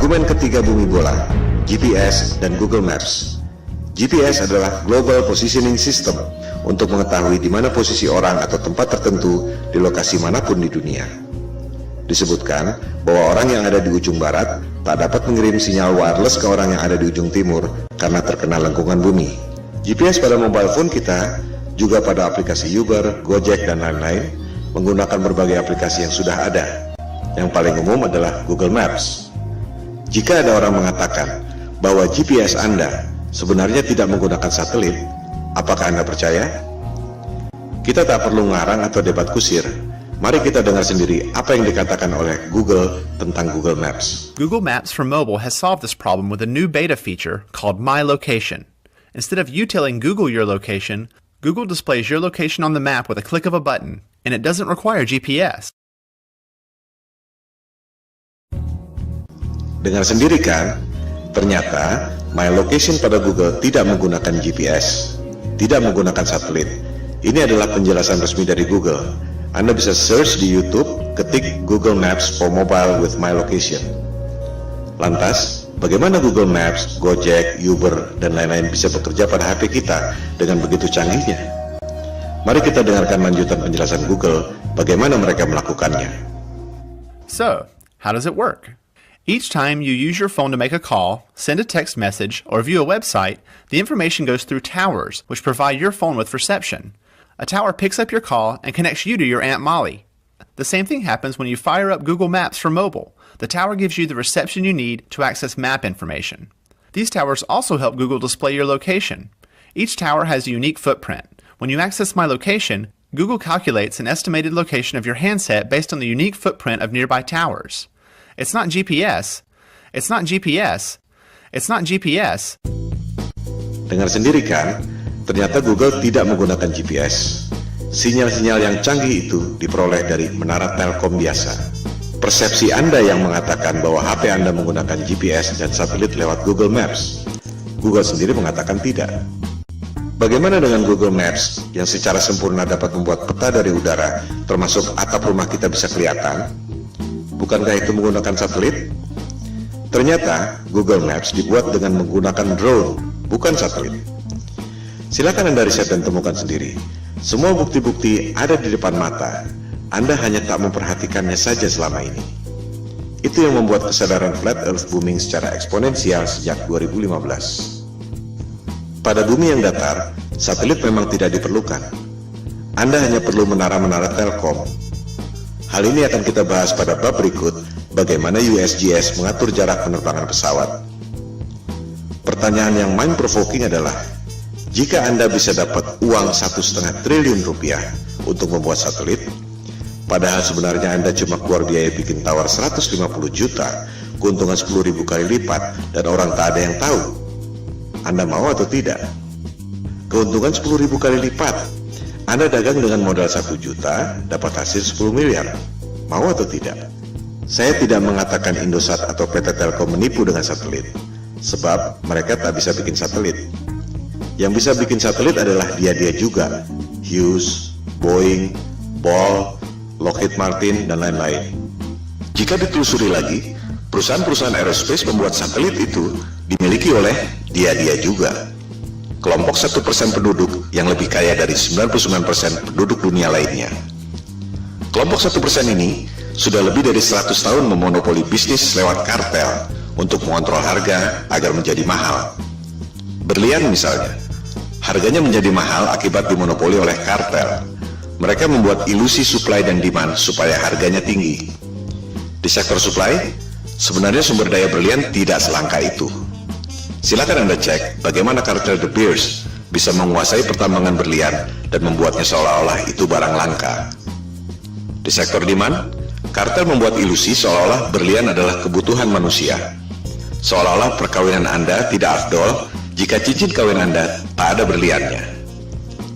Argumen ketiga bumi bola, GPS dan Google Maps. GPS adalah Global Positioning System untuk mengetahui di mana posisi orang atau tempat tertentu di lokasi manapun di dunia. Disebutkan bahwa orang yang ada di ujung barat tak dapat mengirim sinyal wireless ke orang yang ada di ujung timur karena terkena lengkungan bumi. GPS pada mobile phone kita, juga pada aplikasi Uber, Gojek, dan lain-lain, menggunakan berbagai aplikasi yang sudah ada. Yang paling umum adalah Google Maps. Jika ada orang mengatakan bahwa GPS Anda sebenarnya tidak menggunakan satelit, apakah Anda percaya? Kita tak perlu ngarang atau debat kusir. Mari kita dengar sendiri apa yang dikatakan oleh Google tentang Google Maps. Google Maps for mobile has solved this problem with a new beta feature called My Location. Instead of you telling Google your location, Google displays your location on the map with a click of a button, and it doesn't require GPS. Dengar sendiri kan? Ternyata My Location pada Google tidak menggunakan GPS, tidak menggunakan satelit. Ini adalah penjelasan resmi dari Google. Anda bisa search di YouTube, ketik Google Maps for Mobile with My Location. Lantas, bagaimana Google Maps, Gojek, Uber, dan lain-lain bisa bekerja pada HP kita dengan begitu canggihnya? Mari kita dengarkan lanjutan penjelasan Google bagaimana mereka melakukannya. So, how does it work? Each time you use your phone to make a call, send a text message, or view a website, the information goes through towers, which provide your phone with reception. A tower picks up your call and connects you to your Aunt Molly. The same thing happens when you fire up Google Maps for mobile. The tower gives you the reception you need to access map information. These towers also help Google display your location. Each tower has a unique footprint. When you access My Location, Google calculates an estimated location of your handset based on the unique footprint of nearby towers. It's not GPS. It's not GPS. It's not GPS. Dengar sendiri kan? Ternyata Google tidak menggunakan GPS. Sinyal-sinyal yang canggih itu diperoleh dari menara Telkom biasa. Persepsi Anda yang mengatakan bahwa HP Anda menggunakan GPS dan satelit lewat Google Maps. Google sendiri mengatakan tidak. Bagaimana dengan Google Maps yang secara sempurna dapat membuat peta dari udara, termasuk atap rumah kita bisa kelihatan? Bukankah itu menggunakan satelit? Ternyata Google Maps dibuat dengan menggunakan drone, bukan satelit. Silakan Anda riset dan temukan sendiri. Semua bukti-bukti ada di depan mata. Anda hanya tak memperhatikannya saja selama ini. Itu yang membuat kesadaran flat earth booming secara eksponensial sejak 2015. Pada bumi yang datar, satelit memang tidak diperlukan. Anda hanya perlu menara-menara Telkom. Hal ini akan kita bahas pada bab berikut, bagaimana USGS mengatur jarak penerbangan pesawat. Pertanyaan yang mind-provoking adalah, jika Anda bisa dapat uang 1,5 triliun rupiah untuk membuat satelit, padahal sebenarnya Anda cuma keluar biaya bikin tower 150 juta, keuntungan 10.000 kali lipat, dan orang tak ada yang tahu, Anda mau atau tidak? Keuntungan 10.000 kali lipat. Anda dagang dengan modal 1 juta, dapat hasil 10 miliar. Mau atau tidak? Saya tidak mengatakan Indosat atau PT Telkom menipu dengan satelit, sebab mereka tak bisa bikin satelit. Yang bisa bikin satelit adalah dia-dia juga, Hughes, Boeing, Ball, Lockheed Martin, dan lain-lain. Jika ditelusuri lagi, perusahaan-perusahaan aerospace membuat satelit itu dimiliki oleh dia-dia juga. Kelompok 1% penduduk yang lebih kaya dari 99% penduduk dunia lainnya. Kelompok 1% ini sudah lebih dari 100 tahun memonopoli bisnis lewat kartel untuk mengontrol harga agar menjadi mahal. Berlian misalnya, harganya menjadi mahal akibat dimonopoli oleh kartel. Mereka membuat ilusi supply dan demand supaya harganya tinggi. Di sektor supply, sebenarnya sumber daya berlian tidak selangka itu. Silakan Anda cek bagaimana kartel De Beers bisa menguasai pertambangan berlian dan membuatnya seolah-olah itu barang langka. Di sektor demand, kartel membuat ilusi seolah-olah berlian adalah kebutuhan manusia. Seolah-olah perkawinan Anda tidak afdol jika cincin kawin Anda tak ada berliannya.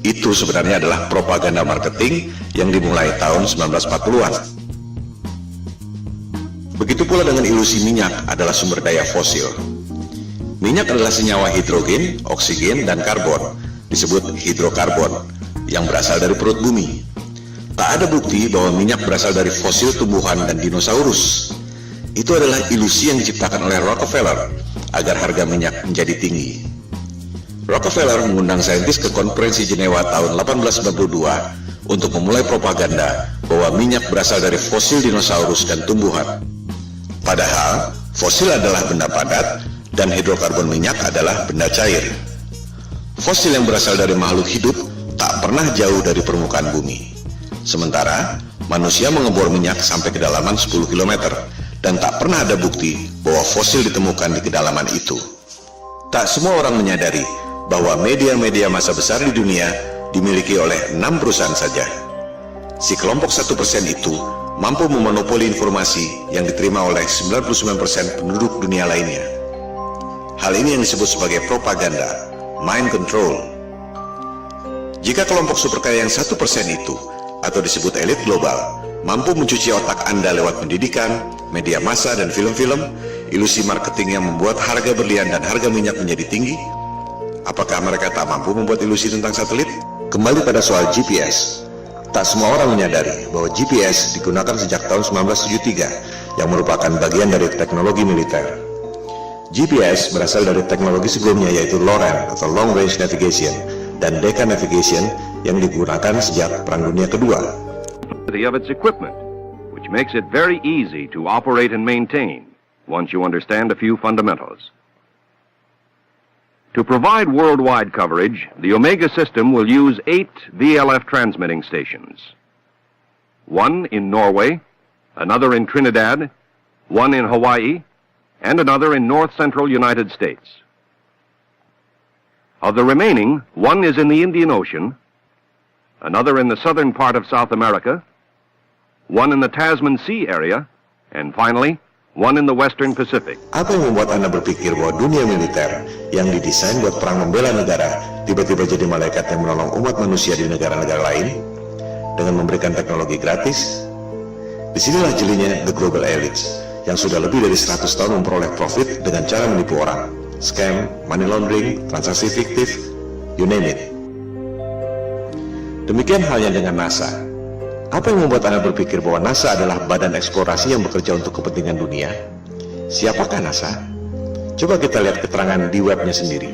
Itu sebenarnya adalah propaganda marketing yang dimulai tahun 1940-an. Begitu pula dengan ilusi minyak adalah sumber daya fosil. Minyak adalah senyawa hidrogen, oksigen, dan karbon, disebut hidrokarbon, yang berasal dari perut bumi. Tak ada bukti bahwa minyak berasal dari fosil tumbuhan dan dinosaurus. Itu adalah ilusi yang diciptakan oleh Rockefeller agar harga minyak menjadi tinggi. Rockefeller mengundang saintis ke konferensi Jenewa tahun 1892 untuk memulai propaganda bahwa minyak berasal dari fosil dinosaurus dan tumbuhan. Padahal, fosil adalah benda padat dan hidrokarbon minyak adalah benda cair. Fosil yang berasal dari makhluk hidup tak pernah jauh dari permukaan bumi. Sementara, manusia mengebor minyak sampai kedalaman 10 km dan tak pernah ada bukti bahwa fosil ditemukan di kedalaman itu. Tak semua orang menyadari bahwa media-media massa besar di dunia dimiliki oleh 6 perusahaan saja. Si kelompok 1% itu mampu memonopoli informasi yang diterima oleh 99% penduduk dunia lainnya. Hal ini yang disebut sebagai propaganda, mind control. Jika kelompok super kaya yang 1% itu, atau disebut elit global, mampu mencuci otak Anda lewat pendidikan, media massa dan film-film, ilusi marketing yang membuat harga berlian dan harga minyak menjadi tinggi, apakah mereka tak mampu membuat ilusi tentang satelit? Kembali pada soal GPS. Tak semua orang menyadari bahwa GPS digunakan sejak tahun 1973 yang merupakan bagian dari teknologi militer. GPS berasal dari teknologi sebelumnya yaitu LORAN atau Long Range Navigation dan Decca Navigation yang digunakan sejak Perang Dunia Kedua. Of its equipment, which makes it very easy to operate and maintain once you understand a few fundamentals. To provide worldwide coverage, the Omega system will use 8 VLF transmitting stations. One in Norway, another in Trinidad, one in Hawaii, and another in north-central United States. Of the remaining, one is in the Indian Ocean, another in the southern part of South America, one in the Tasman Sea area, and finally, one in the Western Pacific. Apa yang membuat Anda berpikir bahwa dunia militer yang didesain buat perang membela negara tiba-tiba jadi malaikat yang menolong umat manusia di negara-negara lain dengan memberikan teknologi gratis? Disinilah jelinya the global elites yang sudah lebih dari 100 tahun memperoleh profit dengan cara menipu orang, scam, money laundering, transaksi fiktif, you name it. Demikian halnya dengan NASA. Apa yang membuat Anda berpikir bahwa NASA adalah badan eksplorasi yang bekerja untuk kepentingan dunia? Siapakah NASA? Coba kita lihat keterangan di webnya sendiri.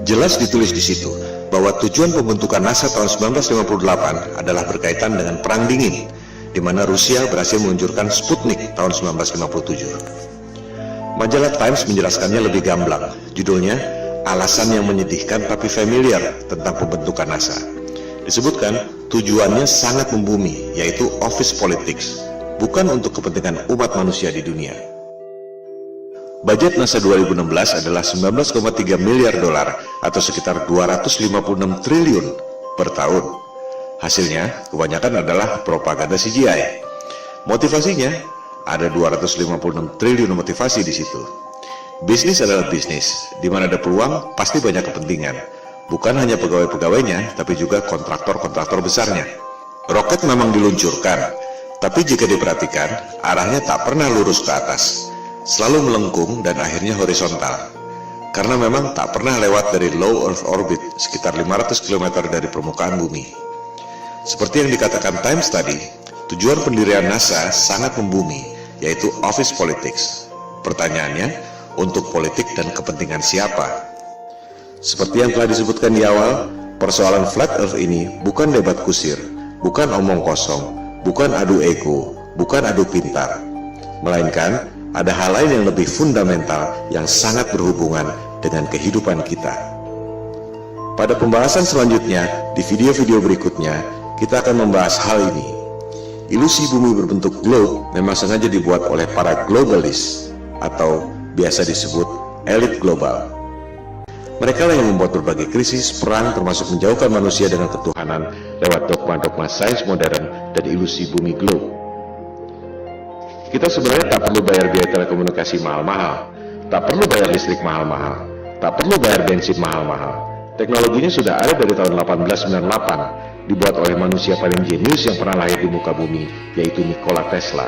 Jelas ditulis di situ bahwa tujuan pembentukan NASA tahun 1958 adalah berkaitan dengan Perang Dingin, di mana Rusia berhasil meluncurkan Sputnik tahun 1957. Majalah Times menjelaskannya lebih gamblang. Judulnya, Alasan yang Menyedihkan Tapi Familiar tentang Pembentukan NASA. Disebutkan, tujuannya sangat membumi, yaitu office politics, bukan untuk kepentingan umat manusia di dunia. Budget NASA 2016 adalah 19,3 miliar dolar atau sekitar 256 triliun per tahun. Hasilnya, kebanyakan adalah propaganda CGI. Motivasinya, ada 256 triliun motivasi di situ. Bisnis adalah bisnis, di mana ada peluang, pasti banyak kepentingan. Bukan hanya pegawai-pegawainya, tapi juga kontraktor-kontraktor besarnya. Roket memang diluncurkan, tapi jika diperhatikan, arahnya tak pernah lurus ke atas, selalu melengkung dan akhirnya horizontal. Karena memang tak pernah lewat dari low Earth orbit, sekitar 500 km dari permukaan bumi. Seperti yang dikatakan Times tadi, tujuan pendirian NASA sangat membumi, yaitu office politics. Pertanyaannya, untuk politik dan kepentingan siapa? Seperti yang telah disebutkan di awal, persoalan flat earth ini bukan debat kusir, bukan omong kosong, bukan adu ego, bukan adu pintar. Melainkan, ada hal lain yang lebih fundamental yang sangat berhubungan dengan kehidupan kita. Pada pembahasan selanjutnya, di video-video berikutnya, kita akan membahas hal ini. Ilusi bumi berbentuk globe memang sengaja dibuat oleh para globalis, atau biasa disebut elit global. Mereka yang membuat berbagai krisis, perang, termasuk menjauhkan manusia dengan ketuhanan lewat dogma-dogma sains modern dan ilusi bumi globe. Kita sebenarnya tak perlu bayar biaya telekomunikasi mahal-mahal, tak perlu bayar listrik mahal-mahal, tak perlu bayar bensin mahal-mahal. Teknologinya sudah ada dari tahun 1898, dibuat oleh manusia paling jenius yang pernah lahir di muka bumi, yaitu Nikola Tesla.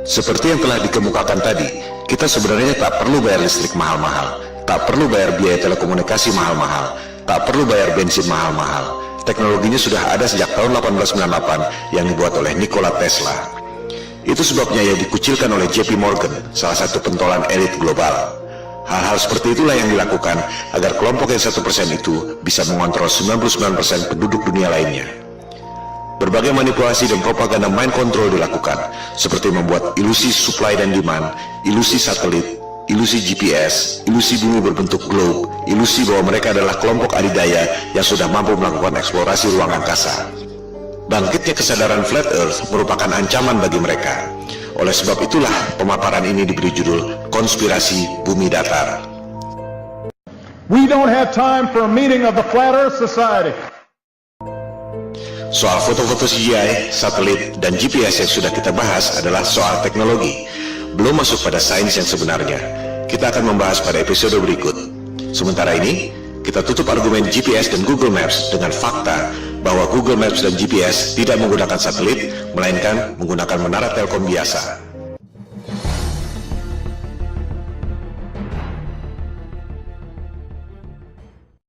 Seperti yang telah dikemukakan tadi, kita sebenarnya tak perlu bayar listrik mahal-mahal, tak perlu bayar biaya telekomunikasi mahal-mahal, tak perlu bayar bensin mahal-mahal. Teknologinya sudah ada sejak tahun 1898 yang dibuat oleh Nikola Tesla. Itu sebabnya ia dikucilkan oleh JP Morgan, salah satu pentolan elit global. Hal-hal seperti itulah yang dilakukan agar kelompok yang 1% itu bisa mengontrol 99% penduduk dunia lainnya. Berbagai manipulasi dan propaganda mind control dilakukan, seperti membuat ilusi supply dan demand, ilusi satelit, ilusi GPS, ilusi bumi berbentuk globe, ilusi bahwa mereka adalah kelompok adidaya yang sudah mampu melakukan eksplorasi ruang angkasa. Bangkitnya kesadaran flat earth merupakan ancaman bagi mereka. Oleh sebab itulah pemaparan ini diberi judul Konspirasi Bumi Datar. We don't have time for a meeting of the Flat Earth Society. Soal foto-foto CGI, satelit, dan GPS yang sudah kita bahas adalah soal teknologi, belum masuk pada sains yang sebenarnya. Kita akan membahas pada episode berikut. Sementara ini, kita tutup argumen GPS dan Google Maps dengan fakta bahwa Google Maps dan GPS tidak menggunakan satelit, melainkan menggunakan menara telkom biasa.